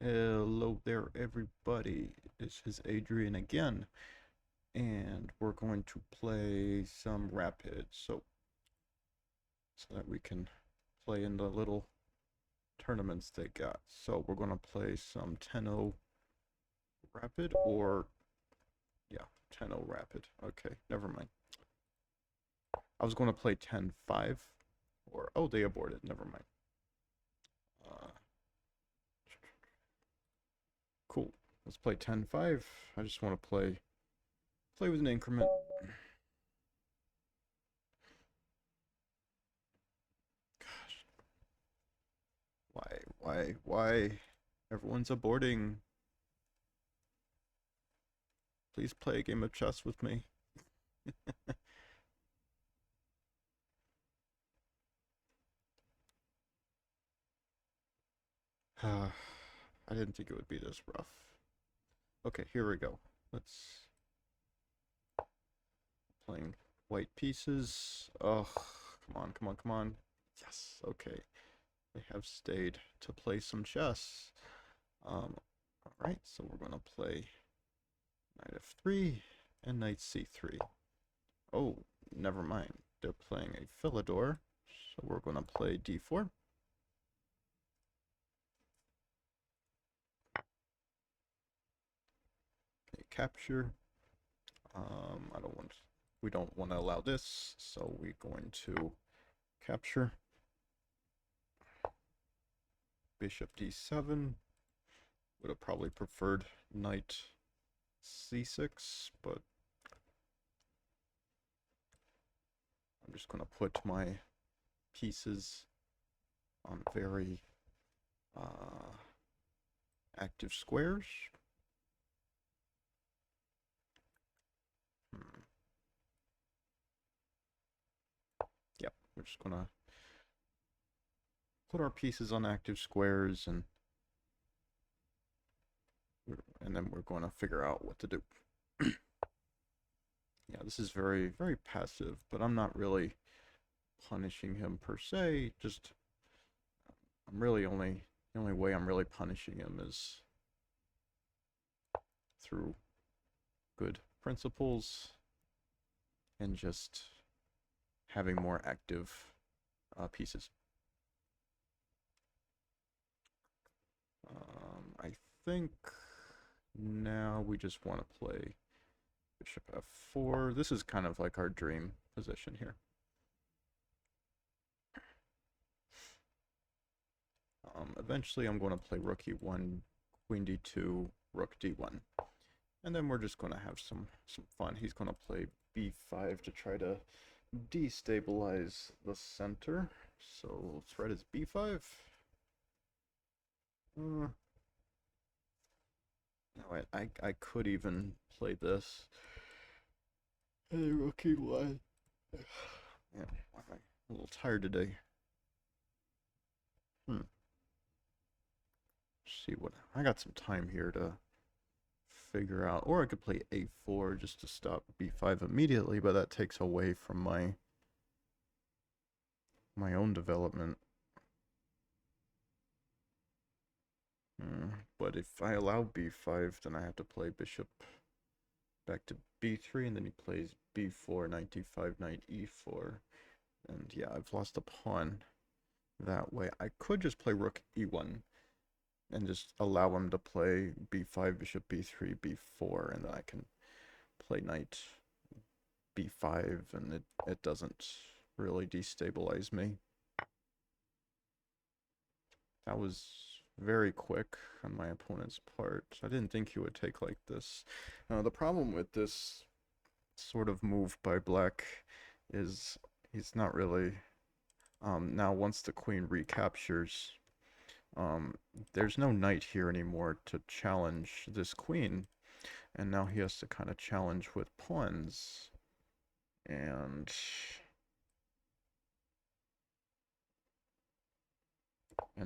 Hello there, everybody. This is Adrian again, and we're going to play some Rapid, so that we can play in the little tournaments they got. So we're going to play some Tenno Rapid, or yeah, Tenno Rapid. Okay, never mind. I was going to play 10-5, or oh, they aborted. Never mind. Uh, cool. Let's play 10-5. I just want to play with an increment. Gosh. Why? Everyone's aborting. Please play a game of chess with me. I didn't think it would be this rough. Okay, here we go. Let's playing white pieces. Oh, come on. Yes, okay. They have stayed to play some chess. All right, so we're gonna play knight f3 and knight c3. Oh, never mind. They're playing a Philidor, so we're gonna play d4. A capture. I don't want. We don't want to allow this, so we're going to capture. Bishop d7. Would have probably preferred knight c6, but I'm just going to put my pieces on very active squares. Yep, we're just going to put our pieces on active squares, and then we're going to figure out what to do. Yeah, this is very passive, but I'm not really punishing him per se. Just I'm really only the only way I'm really punishing him is through good principles and just having more active pieces. I think now we just want to play bishop f4. This is kind of like our dream position here. Eventually I'm going to play rook e1, queen d2, rook d1. And then we're just going to have some fun. He's going to play b5 to try to destabilize the center. So threat is b5. No, I could even play this. Hey, rook e1. Yeah, I'm a little tired today. See what I got some time here to figure out, or I could play a4 just to stop b5 immediately, but that takes away from my own development. But if I allow b5, then I have to play bishop back to b3, and then he plays b4, knight d5, knight e4, and yeah, I've lost a pawn that way. I could just play rook e1 and just allow him to play b5, bishop b3, b4, and then I can play knight b5, and it doesn't really destabilize me. That was very quick on my opponent's part. I didn't think he would take like this. The problem with this sort of move by black is he's not really... now once the queen recaptures, there's no knight here anymore to challenge this queen, and now he has to kind of challenge with pawns. And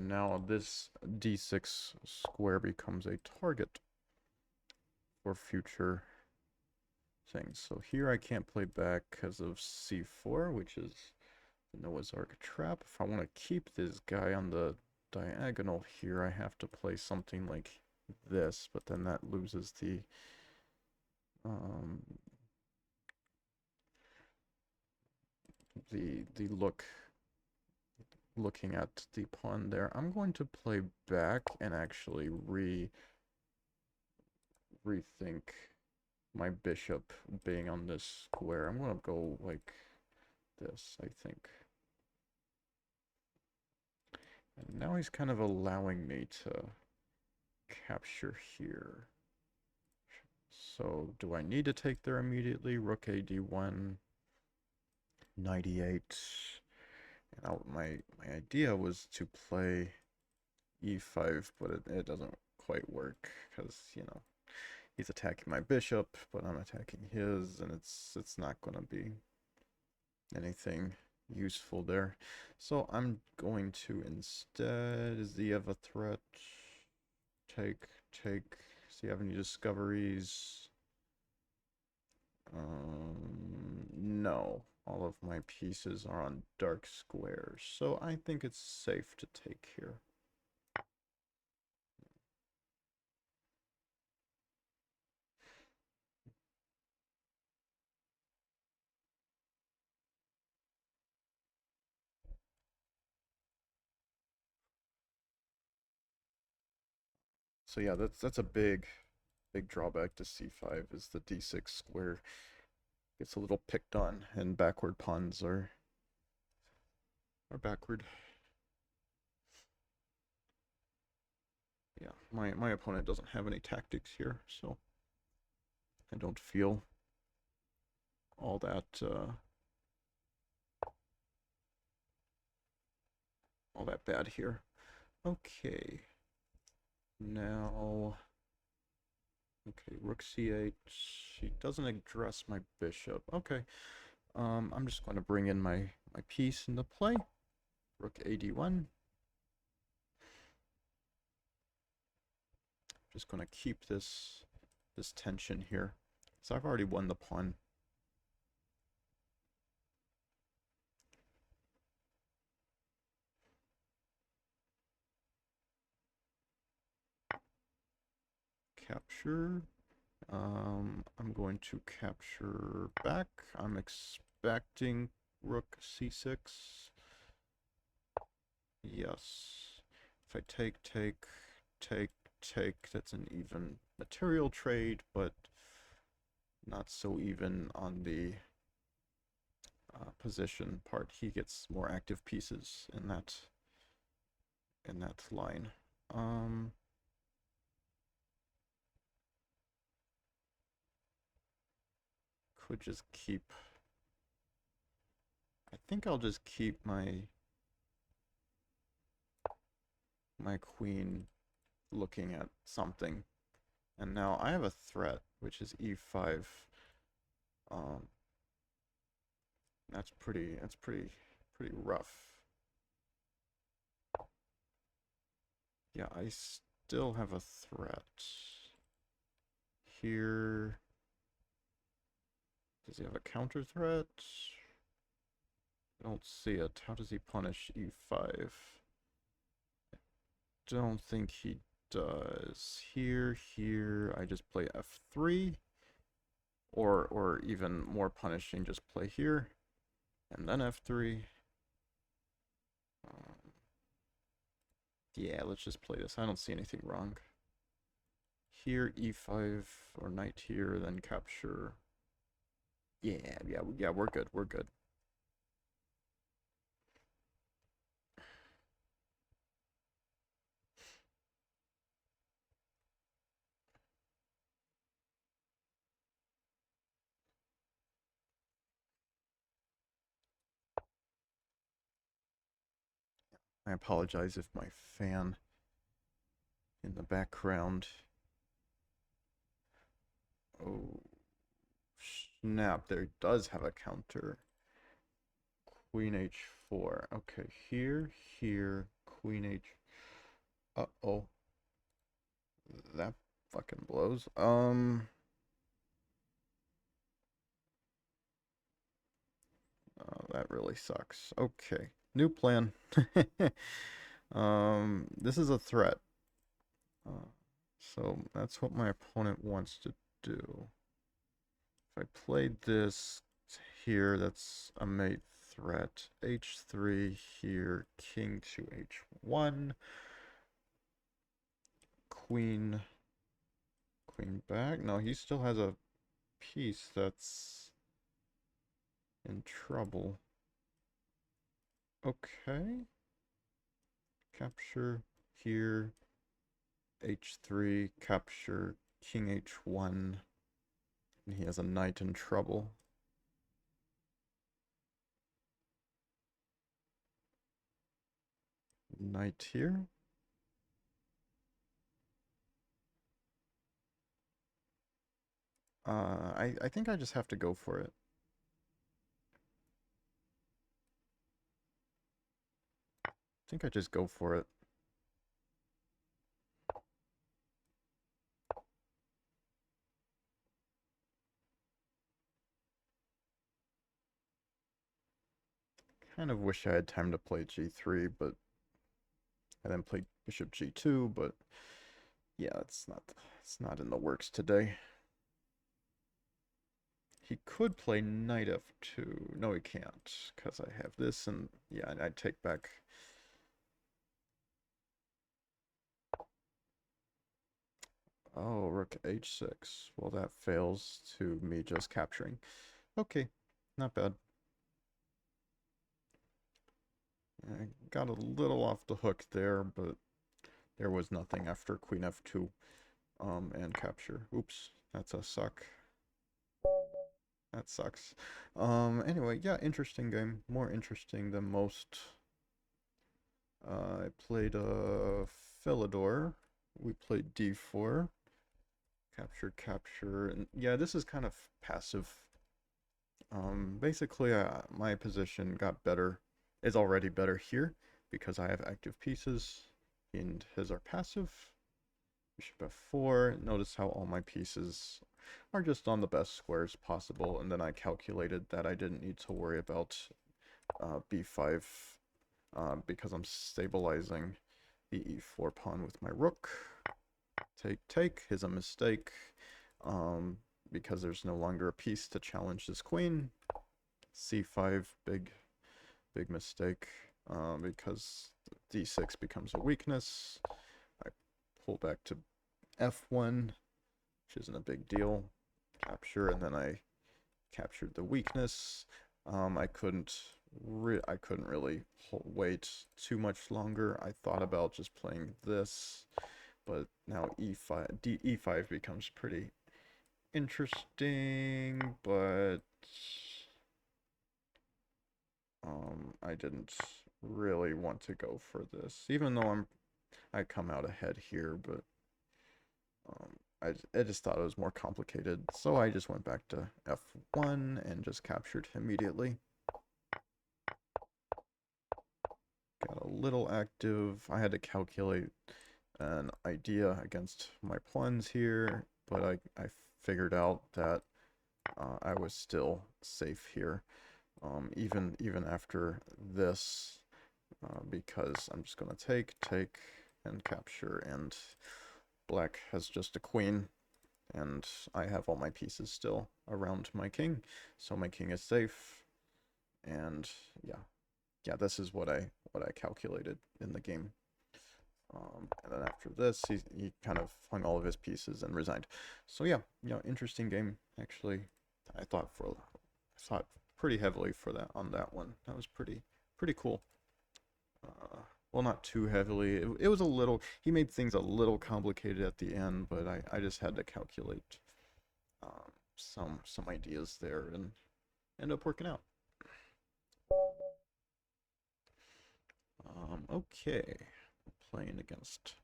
now this d6 square becomes a target for future things. So here I can't play back because of c4, which is the Noah's Ark trap. If I want to keep this guy on the diagonal here, I have to play something like this, but then that loses um, the looking at the pawn there. I'm going to play back and actually rethink my bishop being on this square. I'm gonna go like this, I think. And now he's kind of allowing me to capture here. So do I need to take there immediately? Rook a d1, knight e8. And my idea was to play e5, but it doesn't quite work because, you know, he's attacking my bishop, but I'm attacking his, and it's not going to be anything useful there. So I'm going to instead, is he have a threat? Take. Does he have any discoveries? No. All of my pieces are on dark squares, so I think it's safe to take here. So yeah, that's a big drawback to c5 is the d6 square gets a little picked on, and backward pawns are backward. Yeah, my opponent doesn't have any tactics here, so I don't feel all that bad here. Okay. Now, okay, rook c8. She doesn't address my bishop. Okay. I'm just going to bring in my piece into play. Rook a d1. Just going to keep this tension here. So I've already won the pawn. Capture. I'm going to capture back. I'm expecting rook c6. Yes. If I take, that's an even material trade, but not so even on the position part. He gets more active pieces in that line. Could just keep. I think I'll just keep my queen looking at something. And now I have a threat, which is e5. That's pretty rough. Yeah, I still have a threat. Here. Does he have a counter threat? I don't see it. How does he punish e5? I don't think he does. Here, I just play f3. Or even more punishing, just play here. And then f3. Yeah, let's just play this. I don't see anything wrong. Here, e5, or knight here, then capture. Yeah, we're good, we're good. I apologize if my fan in the background. Oh, snap, there does have a counter. Queen h4. Okay, here, queen h. Uh-oh. That fucking blows. Oh, that really sucks. Okay, new plan. This is a threat. Uh, so that's what my opponent wants to do. If I played this here, that's a mate threat. H3 here, king to H1, queen, queen back. No, he still has a piece that's in trouble. Okay. Capture here, H3, capture, king H1. And he has a knight in trouble. Knight here. I think I just have to go for it. I think I just go for it. Kind of wish I had time to play G3, but I then played Bishop G2, but yeah, it's not in the works today. He could play Knight F2. No, he can't, because I have this, and yeah, I'd take back. Oh, Rook H6. Well, that fails to me just capturing. Okay, not bad. I got a little off the hook there, but there was nothing after Queen F2 and capture. Oops, that's a suck. That sucks. Anyway, yeah, interesting game. More interesting than most. I played Philidor. We played D4. Capture, capture. And yeah, this is kind of passive. Basically, my position got better, is already better here because I have active pieces and his are passive. Bishop F4. Notice how all my pieces are just on the best squares possible, and then I calculated that I didn't need to worry about B5 because I'm stabilizing the E4 pawn with my rook. Take, take is a mistake because there's no longer a piece to challenge this queen. C5, big mistake because D6 becomes a weakness. I pull back to F1, which isn't a big deal. Capture, and then I captured the weakness. I couldn't really wait too much longer. I thought about just playing this, but now E5 becomes pretty interesting, but I didn't really want to go for this, even though I come out ahead here, but I just thought it was more complicated, so I just went back to F1 and just captured immediately. Got a little active. I had to calculate an idea against my pawns here, but I figured out that I was still safe here, even after this, because I'm just gonna take, and capture, and black has just a queen, and I have all my pieces still around my king, so my king is safe, and yeah, this is what I calculated in the game. And then after this, he kind of hung all of his pieces and resigned. So yeah, interesting game actually. I thought pretty heavily for that on that one. That was pretty cool. Well, not too heavily. It was a little. He made things a little complicated at the end, but I just had to calculate some ideas there and end up working out. Okay, playing against.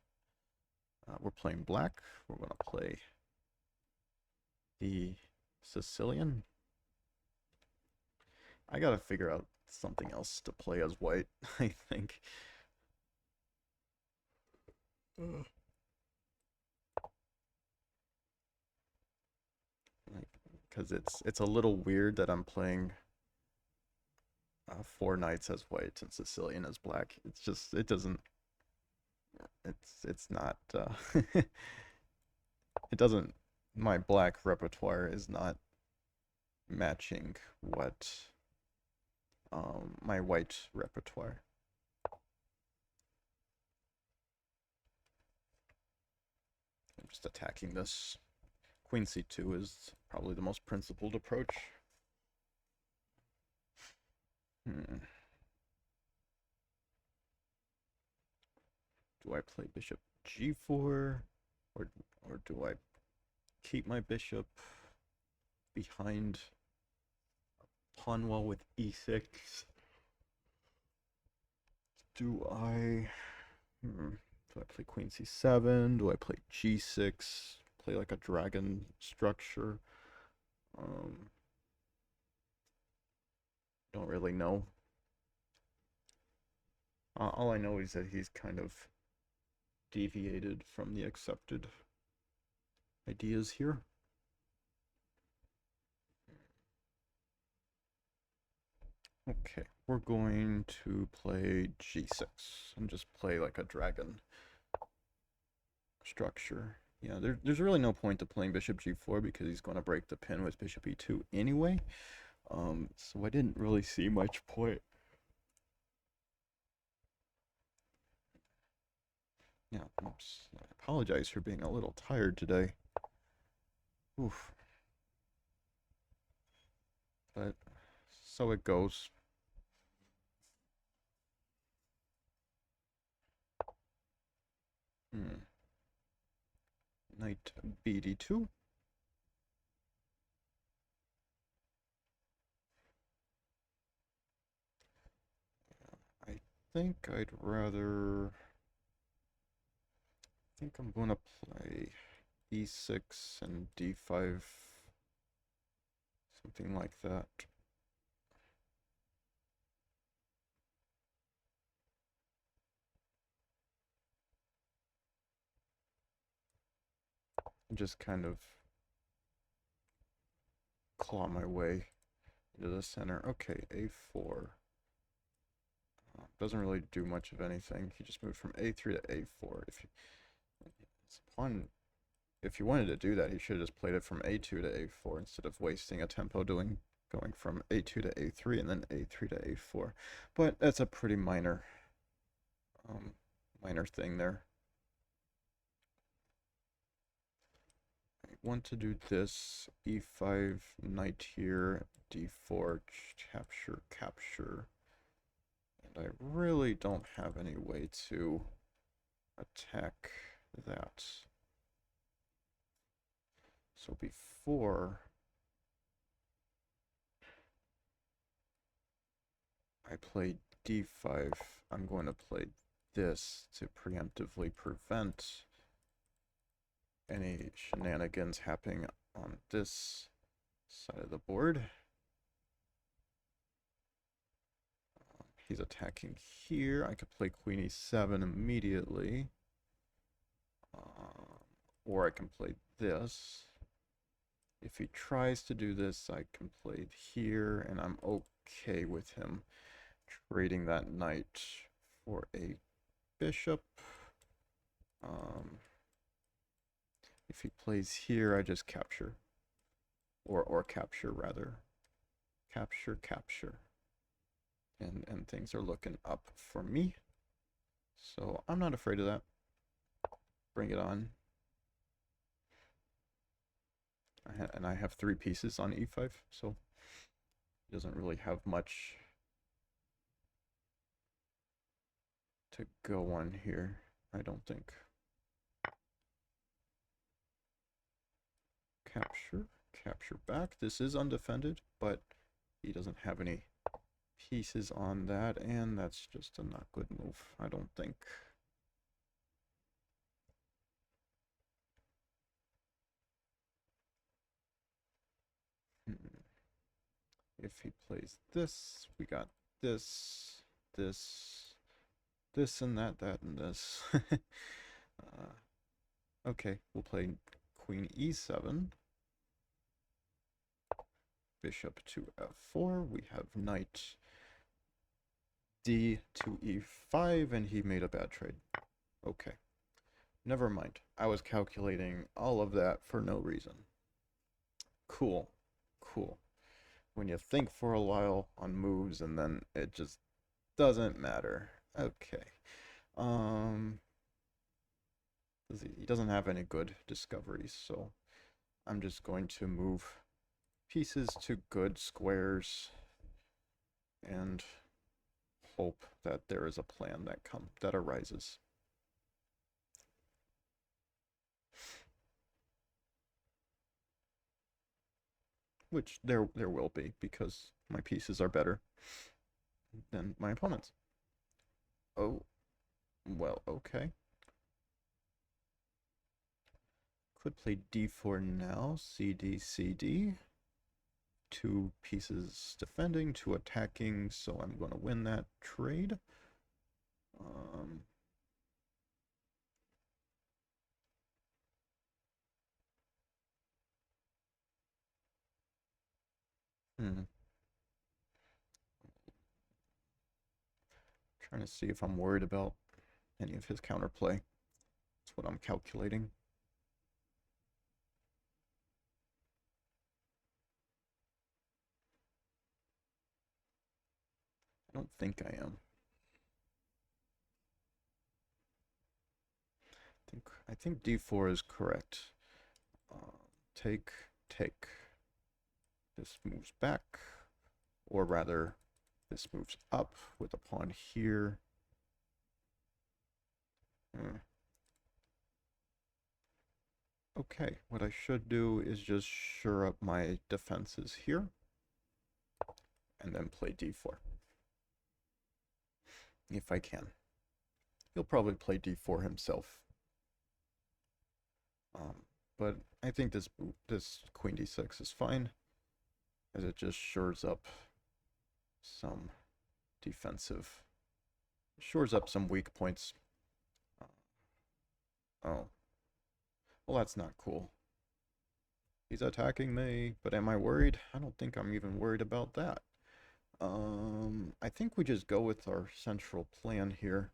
We're playing black. We're gonna play the Sicilian. I gotta figure out something else to play as white, I think. Because it's a little weird that I'm playing 4 knights as white and Sicilian as black. It's just, it doesn't it's not it doesn't, my black repertoire is not matching what my white repertoire. I'm just attacking this. Queen c2 is probably the most principled approach. Do I play bishop g4, or do I keep my bishop behind pawn wall with e6? Do I play queen c7? Do I play g6? Play like a dragon structure? Don't really know. All I know is that he's kind of deviated from the accepted ideas here. Okay, we're going to play g6 and just play like a dragon structure. Yeah, there's really no point to playing bishop g4 because he's going to break the pin with bishop e2 anyway. So I didn't really see much point. Yeah, oops. I apologize for being a little tired today. Oof. But so it goes. Knight bd2. I think I'd rather... I think I'm going to play e6 and d5. Something like that. Just kind of claw my way into the center. Okay, a4. Doesn't really do much of anything. He just moved from a3 to a4. If you wanted to do that, he should have just played it from a2 to a4 instead of wasting a tempo going from a2 to a3 and then a3 to a4. But that's a pretty minor thing there. I want to do this e5, knight here, d4, capture. And I really don't have any way to attack that. So before I play d5, I'm going to play this to preemptively prevent any shenanigans happening on this side of the board. He's attacking here. I could play queen e7 immediately. Or I can play this. If he tries to do this, I can play it here, and I'm okay with him trading that knight for a bishop. If he plays here, I just capture. Or capture, rather. Capture. And things are looking up for me. So I'm not afraid of that. Bring it on. And I have 3 pieces on e5, so he doesn't really have much to go on here, I don't think. Capture back. This is undefended, but he doesn't have any pieces on that, and that's just a not good move, I don't think. If he plays this, we got this, and that, and this. Okay, we'll play queen e7. Bishop to f4. We have knight d to e5, and he made a bad trade. Okay. Never mind. I was calculating all of that for no reason. Cool. Cool. When you think for a while on moves and then it just doesn't matter. Okay. Um, he doesn't have any good discoveries, so I'm just going to move pieces to good squares and hope that there is a plan that arises. Which there will be, because my pieces are better than my opponent's. Oh, well, okay. Could play d4 now, cd, cd. Two pieces defending, two attacking, so I'm going to win that trade. Hmm. Trying to see if I'm worried about any of his counterplay. That's what I'm calculating. I don't think I am. I think d4 is correct. Take, take. This moves back, or rather, this moves up with a pawn here. Okay, what I should do is just shore up my defenses here, and then play d4. If I can. He'll probably play d4 himself. But I think this queen d6 is fine, as it just shores up some shores up some weak points. Oh. Well, that's not cool. He's attacking me, but am I worried? I don't think I'm even worried about that. I think we just go with our central plan here.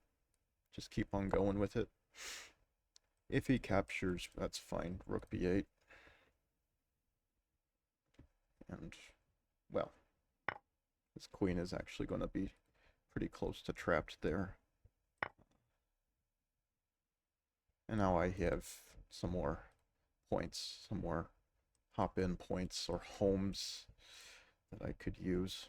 Just keep on going with it. If he captures, that's fine. Rook b8. And, well, this queen is actually going to be pretty close to trapped there. And now I have some more points, some more hop-in points or homes that I could use.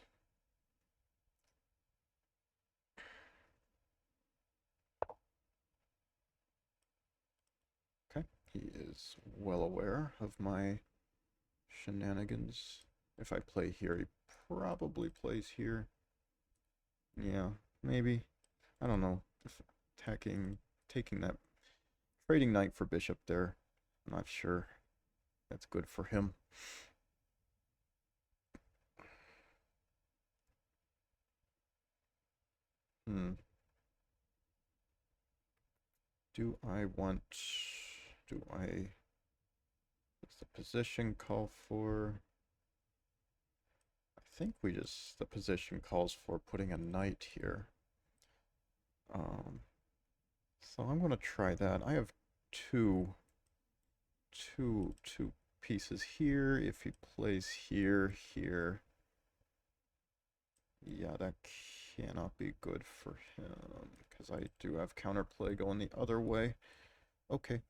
Okay, he is well aware of my shenanigans. If I play here, he probably plays here. Yeah, maybe. I don't know. If taking that, trading knight for bishop there, I'm not sure that's good for him. Do I, what's the position call for? I think the position calls for putting a knight here. So I'm going to try that. I have two pieces here. If he plays here, yeah, that cannot be good for him, because I do have counterplay going the other way. Okay.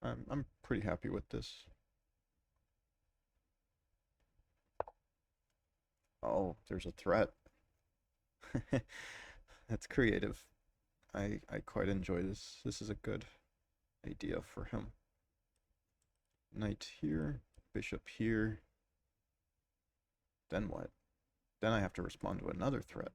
I'm pretty happy with this. Oh, there's a threat. That's creative. I quite enjoy this. This is a good idea for him. Knight here, bishop here. Then what? Then I have to respond to another threat.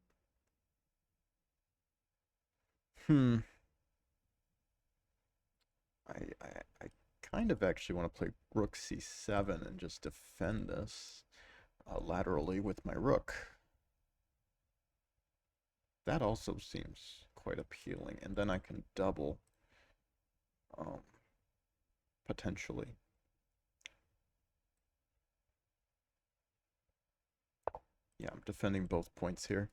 I kind of actually want to play rook c7 and just defend this laterally with my rook. That also seems quite appealing, and then I can double potentially. Yeah, I'm defending both points here.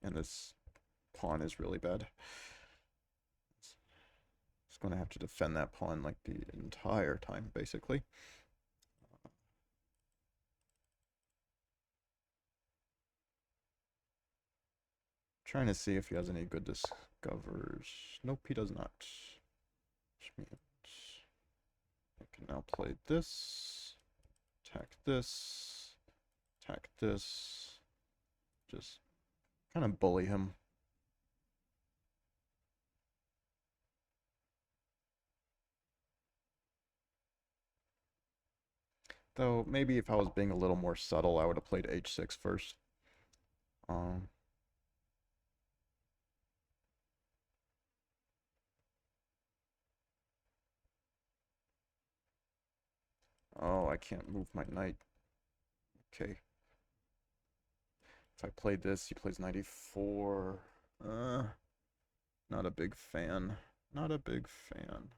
And this pawn is really bad. It's going to have to defend that pawn like the entire time, basically. Trying to see if he has any good discovers. Nope, he does not. Which means I can now play this, attack this, attack this. Just kind of bully him. Though, maybe if I was being a little more subtle, I would have played h6 first. Um, oh, I can't move my knight. Okay. If I played this, he plays 94. Not a big fan. Not a big fan.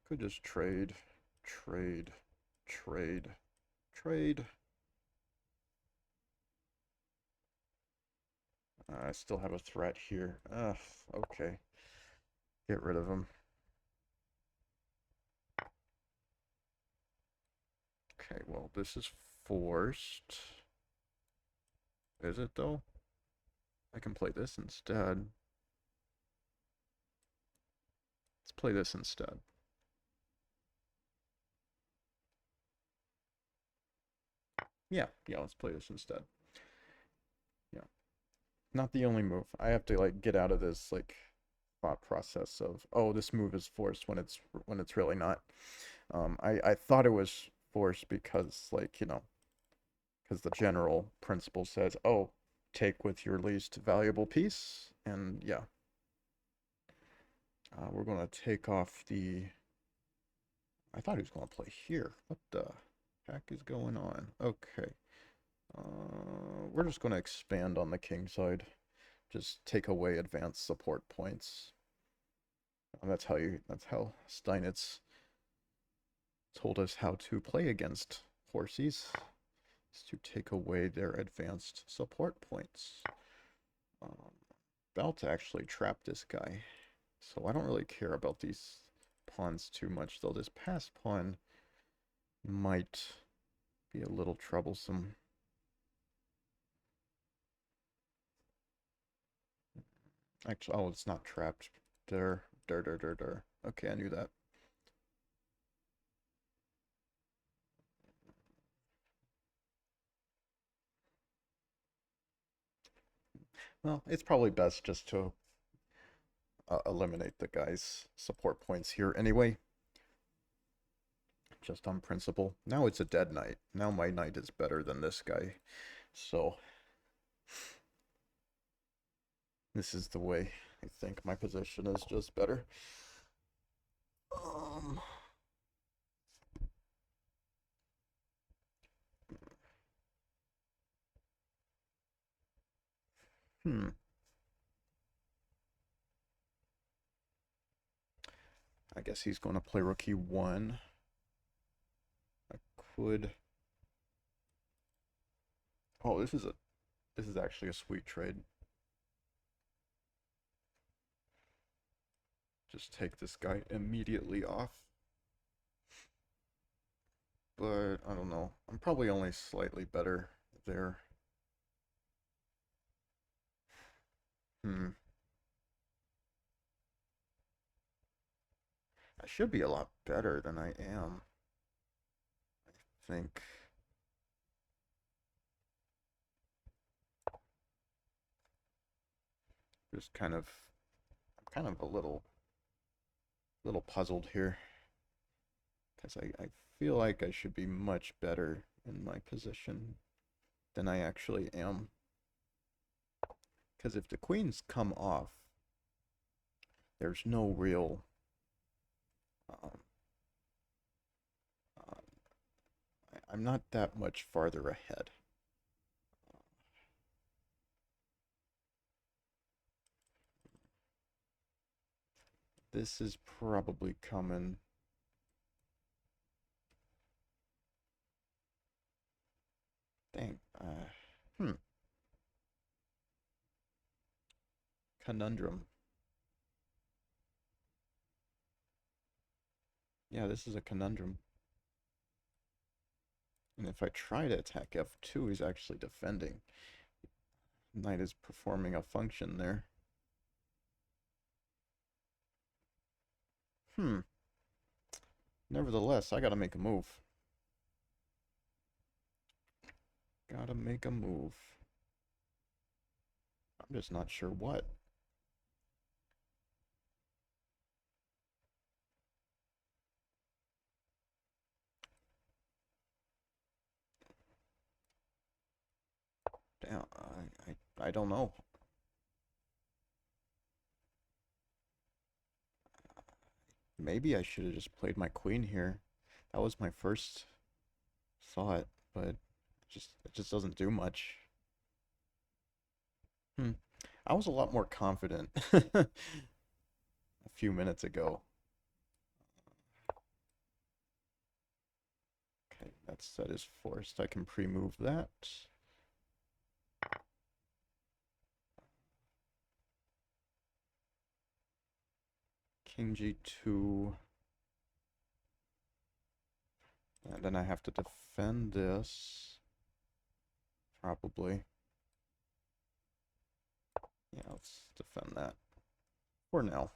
Could just trade, trade, trade, trade. I still have a threat here. Ugh, okay. Get rid of him. Okay, well, this is forced. Is it, though? I can play this instead. Let's play this instead. Yeah, let's play this instead. Yeah. Not the only move. I have to, like, get out of this, like, thought process of, oh, this move is forced when it's really not. I thought it was forced because, like, because the general principle says, oh, take with your least valuable piece, and yeah. We're going to take off the... I thought he was going to play here. What the heck is going on? Okay. We're just going to expand on the king side. Just take away advanced support points. That's how Steinitz told us how to play against horsies, is to take away their advanced support points. About to actually trap this guy, so I don't really care about these pawns too much, though this passed pawn might be a little troublesome. Actually, oh, it's not trapped. There. Okay, I knew that. Well, it's probably best just to eliminate the guy's support points here anyway. Just on principle. Now it's a dead knight. Now my knight is better than this guy. So, this is the way I think my position is just better. I guess he's going to play rook e1. I could... Oh, this is actually a sweet trade. Just take this guy immediately off. But I don't know. I'm probably only slightly better there. I should be a lot better than I am, I think. Just kind of, I'm kind of a little puzzled here. Because I feel like I should be much better in my position than I actually am. Because if the queens come off, there's no real um, I'm not that much farther ahead. This is probably coming. Dang. Conundrum. Yeah, this is a conundrum. And if I try to attack F2, he's actually defending. Knight is performing a function there. Nevertheless, I gotta make a move. Gotta make a move. I'm just not sure what. Damn, I don't know. Maybe I should have just played my queen here. That was my first thought, but it just doesn't do much. I was a lot more confident a few minutes ago. Okay, that set is forced. I can pre-move that. King G2. And then I have to defend this. Probably. Yeah, let's defend that. For now.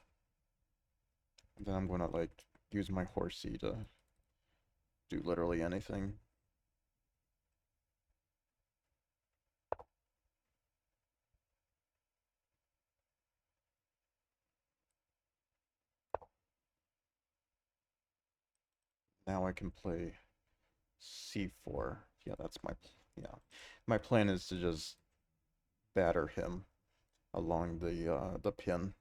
And then I'm gonna, like, use my horsey to do literally anything. Now I can play C4. Yeah, my plan is to just batter him along the pin.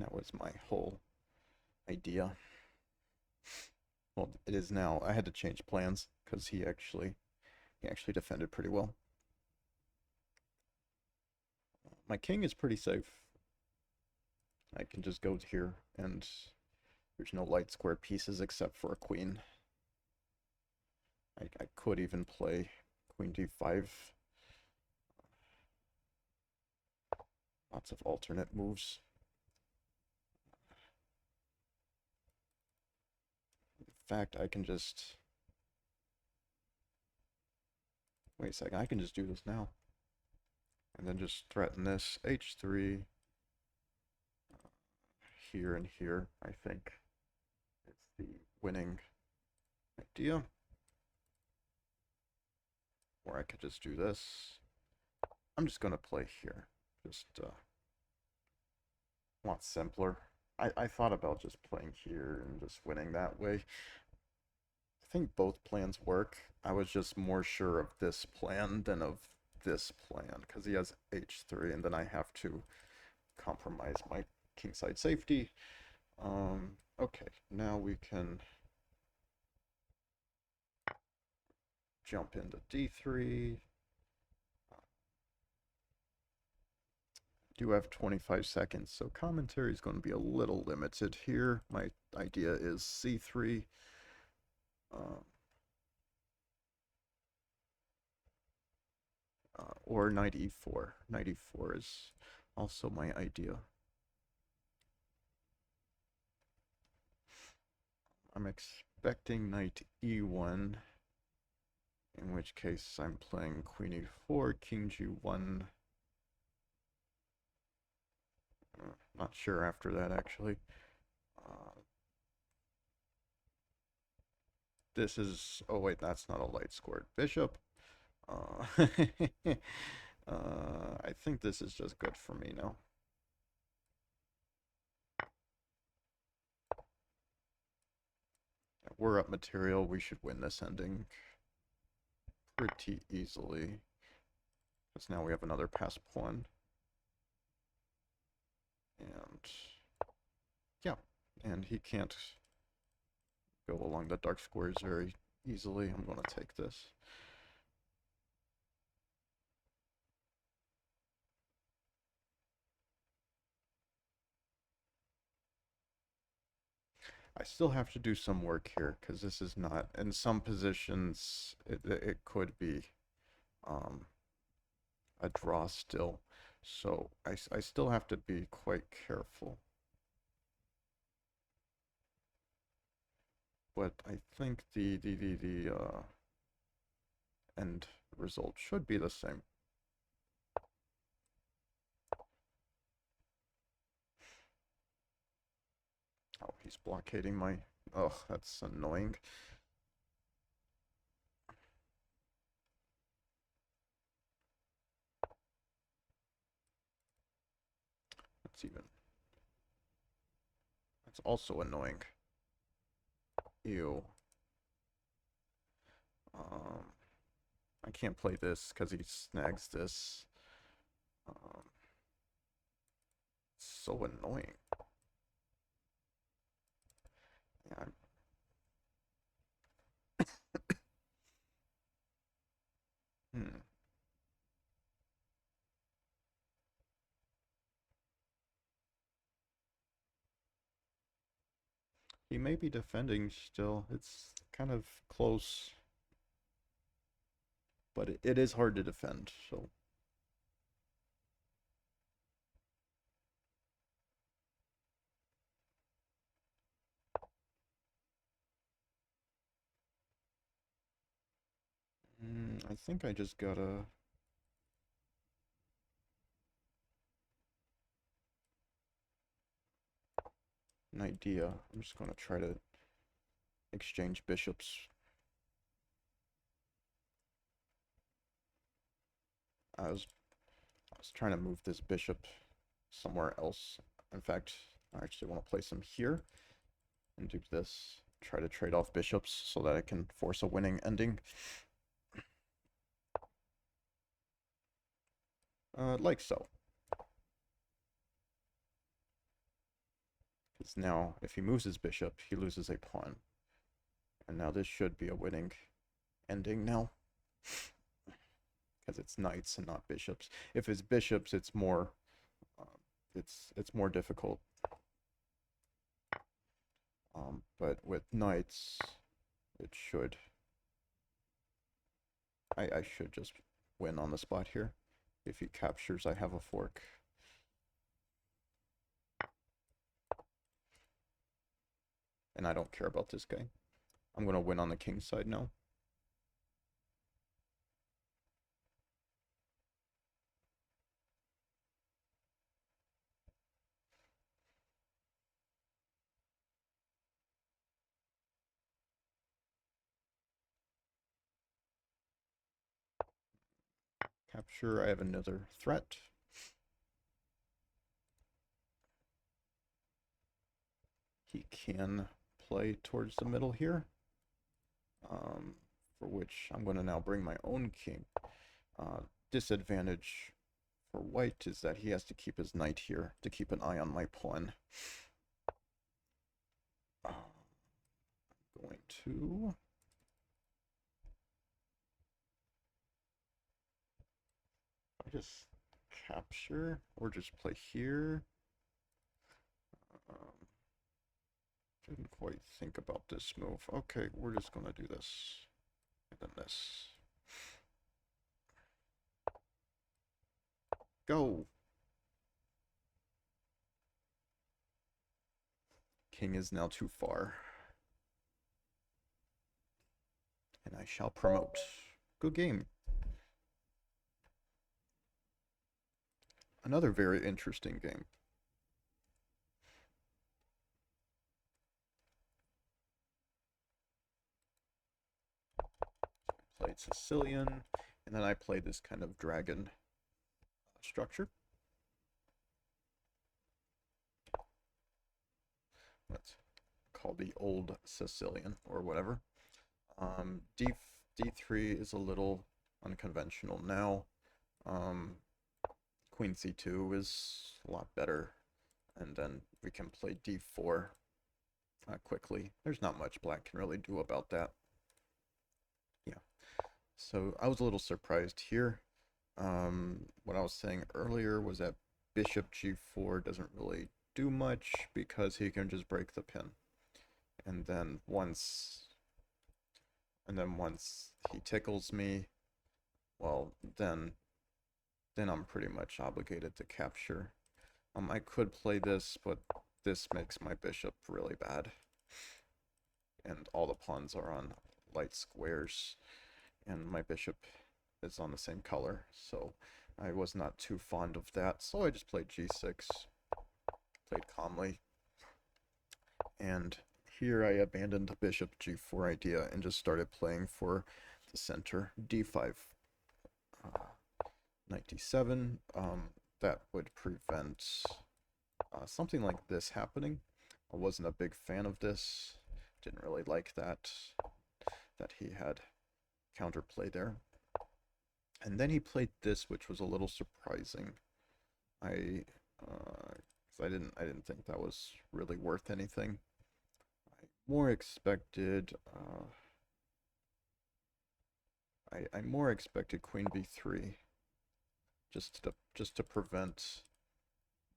That was my whole idea. Well, it is now. I had to change plans because he actually defended pretty well. My king is pretty safe. I can just go here, and there's no light square pieces except for a queen. I could even play queen d5. Lots of alternate moves. In fact, I can just... Wait a second, I can just do this now. And then just threaten this h3 here and here, I think. It's the winning idea. Or I could just do this. I'm just gonna play here. Just a lot simpler. I thought about just playing here and just winning that way. I think both plans work. I was just more sure of this plan than of this plan, because he has h3, and then I have to compromise my kingside safety. Okay, now we can jump into d3. Do have 25 seconds, so commentary is going to be a little limited here. My idea is c3. Or knight e4. Knight e4 is also my idea. I'm expecting knight e1, in which case I'm playing queen e4, king g1. Not sure after that, actually. This is... Oh, wait, that's not a light squared bishop. I think this is just good for me now. We're up material. We should win this ending pretty easily. Because now we have another pass pawn. And yeah, and he can't go along the dark squares very easily. I'm going to take this. I still have to do some work here because this is not, in some positions, it could be um, a draw still. So I still have to be quite careful. But I think the end result should be the same. Oh, he's blockading my... Oh, that's annoying. That's even... That's also annoying. Ew. I can't play this because he snags this. Um, so annoying. Yeah, hmm. He may be defending still. It's kind of close, but it is hard to defend, so... I think I just gotta... an idea. I'm just gonna try to exchange bishops. I was trying to move this bishop somewhere else. In fact, I actually want to place him here and do this. Try to trade off bishops so that I can force a winning ending. Like so. Because now, if he moves his bishop, he loses a pawn. And now this should be a winning ending now. Because it's knights and not bishops. If it's bishops, it's more... it's more difficult. But with knights, it should... I should just win on the spot here. If he captures, I have a fork. And I don't care about this guy. I'm going to win on the king side now. Capture, I have another threat. He can play towards the middle here. For which I'm going to now bring my own king. Disadvantage for white is that he has to keep his knight here to keep an eye on my pawn. I'm going to... I just capture or just play here. Didn't quite think about this move. Okay, we're just gonna do this. And then this. Go! King is now too far. And I shall promote. Good game. Another very interesting game. Played Sicilian, and then I played this kind of dragon structure. Let's call the old Sicilian or whatever. D3 is a little unconventional now. Queen C2 is a lot better, and then we can play D4 quickly. There's not much black can really do about that. Yeah, so I was a little surprised here. What I was saying earlier was that bishop G4 doesn't really do much because he can just break the pin. And then once he tickles me, well, then I'm pretty much obligated to capture. I could play this, but this makes my bishop really bad. And all the pawns are on light squares, and my bishop is on the same color, so I was not too fond of that. So I just played g6, played calmly, and here I abandoned the bishop g4 idea and just started playing for the center. d5, knight d7. That would prevent something like this happening. I wasn't a big fan of this. Didn't really like that he had counterplay there. And then he played this, which was a little surprising. I didn't think that was really worth anything. I more expected I more expected queen b3 just to prevent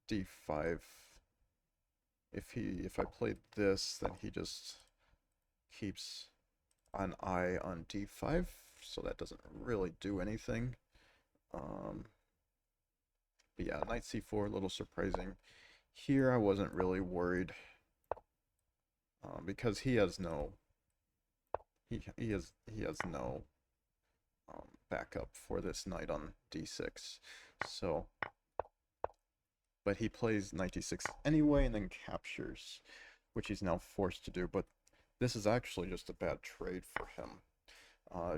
d5. If I played this, then he just keeps an eye on d5, so that doesn't really do anything. But yeah, knight c4, a little surprising. Here I wasn't really worried because he has no backup for this knight on d6. So, but he plays knight d6 anyway and then captures, which he's now forced to do. But this is actually just a bad trade for him.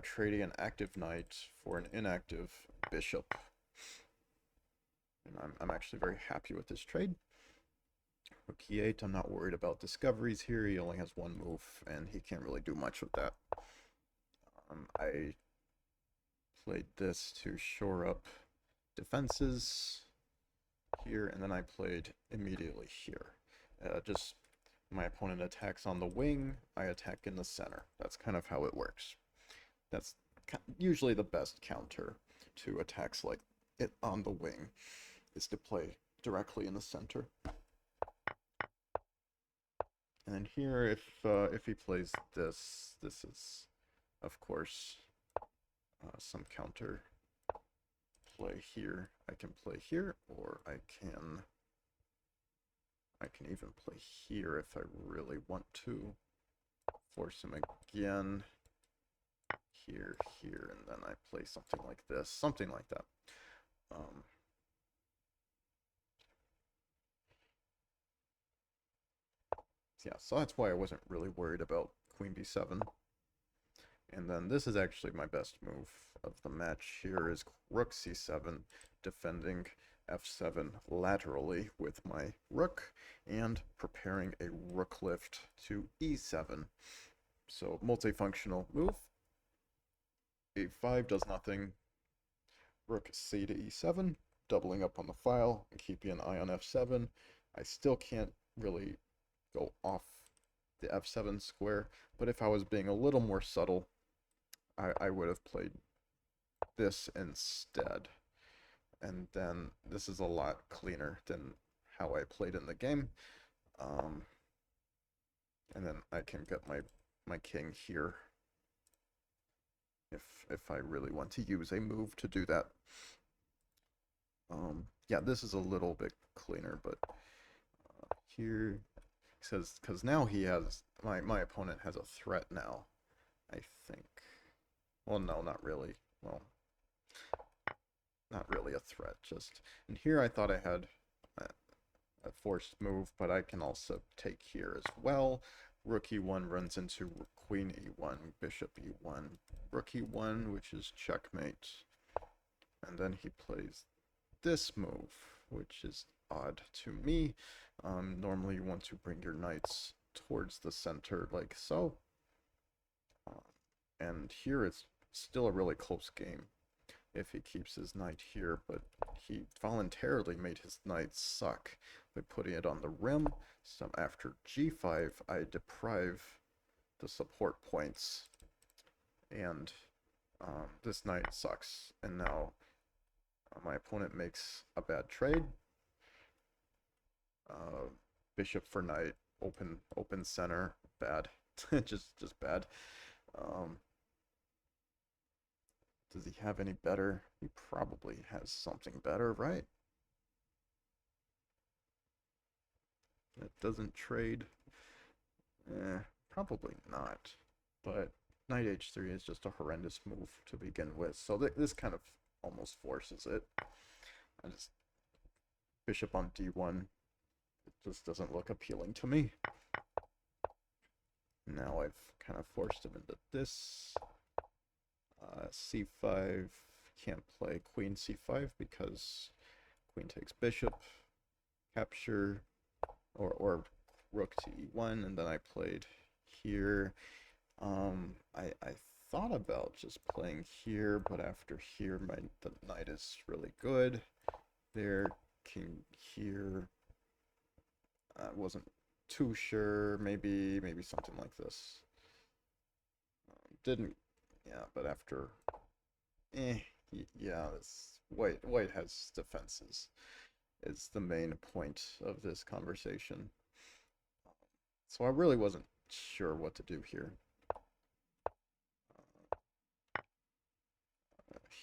Trading an active knight for an inactive bishop. And I'm actually very happy with this trade. Rook e8, I'm not worried about discoveries here. He only has one move, and he can't really do much with that. I played this to shore up defenses here, and then I played immediately here. Just my opponent attacks on the wing, I attack in the center. That's kind of how it works. That's usually the best counter to attacks like it on the wing, is to play directly in the center. And then here, if he plays this, this is, of course, some counter play here. I can play here, or I can even play here if I really want to. Force him again. Here, and then I play something like this, something like that. Yeah, so that's why I wasn't really worried about queen b7. And then this is actually my best move of the match. Here is rook c7, defending f7 laterally with my rook, and preparing a rook lift to e7. So multifunctional move. a5 does nothing. Rook c to e7, doubling up on the file and keeping an eye on f7. I still can't really go off the f7 square, but if I was being a little more subtle, I would have played this instead. And then this is a lot cleaner than how I played in the game. And then I can get my king here if I really want to use a move to do that. Yeah, this is a little bit cleaner, but here says, because now he has, my opponent has a threat now, I think. Well, no, not really. Well, not really a threat, just, and here I thought I had a forced move, but I can also take here as well. Rook e1 runs into queen e1, bishop e1, rook e1, which is checkmate. And then he plays this move, which is odd to me. Normally you want to bring your knights towards the center like so. And here it's still a really close game if he keeps his knight here, but he voluntarily made his knight suck by putting it on the rim. So after g5, I deprive the support points, and this knight sucks. And now my opponent makes a bad trade. Bishop for knight, open center, bad. Just bad. Um, does he have any better? He probably has something better, right? That doesn't trade. Probably not. But knight h3 is just a horrendous move to begin with, so this kind of almost forces it. I just bishop on d1. It just doesn't look appealing to me. Now I've kind of forced him into this. c5, can't play queen c5 because queen takes bishop, capture, or rook to e1, and then I played here. I thought about just playing here, but after here, the knight is really good. There, king here. I wasn't too sure. Maybe something like this. Didn't, yeah. But after, yeah. This white has defenses. Is the main point of this conversation. So I really wasn't sure what to do here.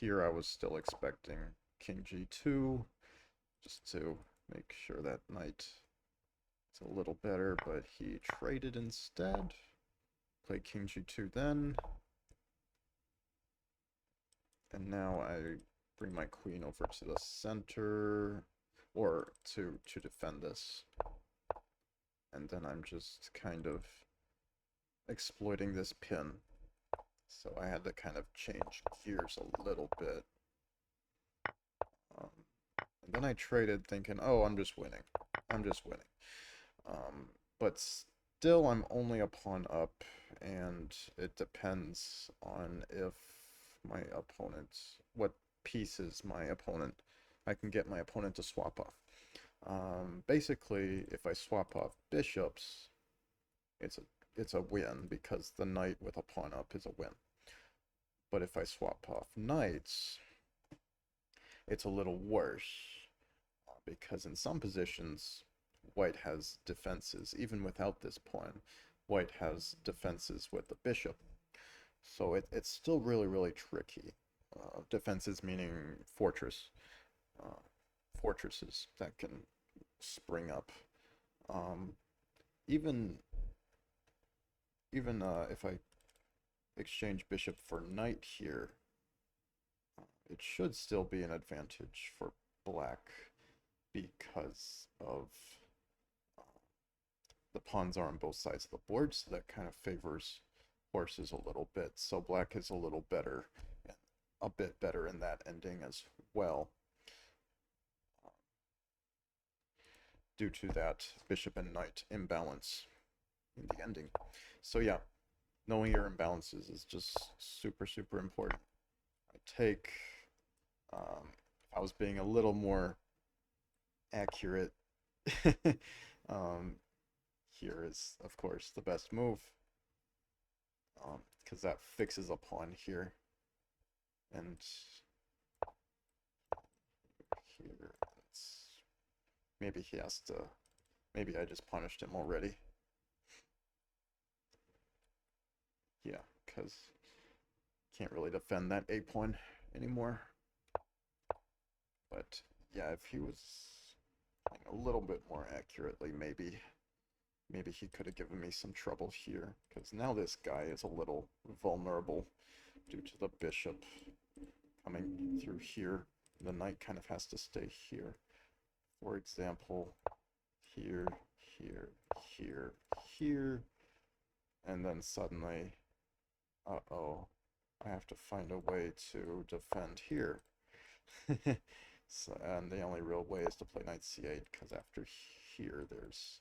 Here I was still expecting king g2, just to make sure that knight is a little better, but he traded instead. Play king g2 then. And now I bring my queen over to the center, or to defend this. And then I'm just kind of exploiting this pin. So I had to kind of change gears a little bit. And then I traded thinking, oh, I'm just winning. But still, I'm only a pawn up, and it depends on if my opponent, what pieces I can get my opponent to swap off. Basically, if I swap off bishops, it's a win because the knight with a pawn up is a win. But if I swap off knights, it's a little worse because in some positions, white has defenses. Even without this pawn, white has defenses with the bishop. So it's still really, really tricky. Defenses meaning fortresses that can spring up. Even if I exchange bishop for knight here, it should still be an advantage for black because of the pawns are on both sides of the board, so that kind of favors horses a little bit. So black is a little better, a bit better in that ending as well, due to that bishop and knight imbalance in the ending. So yeah, knowing your imbalances is just super, super important. I take, if I was being a little more accurate, here is, of course, the best move, because that fixes a pawn here. And here, maybe he has to, maybe I just punished him already. Yeah, because can't really defend that a pawn anymore. But yeah, if he was playing a little bit more accurately, maybe he could have given me some trouble here, because now this guy is a little vulnerable due to the bishop coming through here. The knight kind of has to stay here. For example, here, here, here, here, and then suddenly, uh-oh, I have to find a way to defend here. So, and the only real way is to play knight c8, because after here there's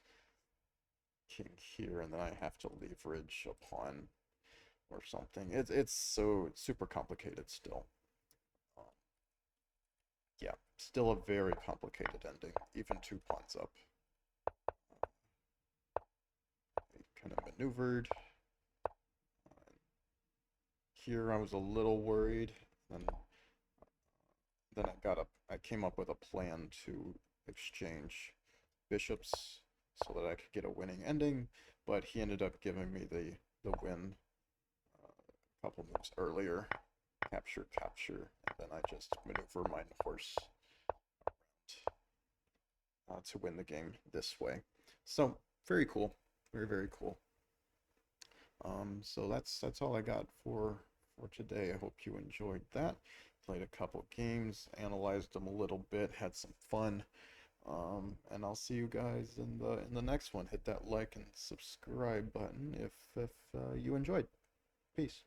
king here, and then I have to leverage a pawn or something. It's so super complicated still. Yeah, still a very complicated ending, even 2 pawns up. Kind of maneuvered. Here I was a little worried, and then I came up with a plan to exchange bishops so that I could get a winning ending, but he ended up giving me the win a couple moves earlier. Capture, capture, and then I just maneuver my horse to win the game this way. So very cool, very cool. So that's all I got for today. I hope you enjoyed that. Played a couple games, analyzed them a little bit, had some fun. And I'll see you guys in the next one. Hit that like and subscribe button if you enjoyed. Peace.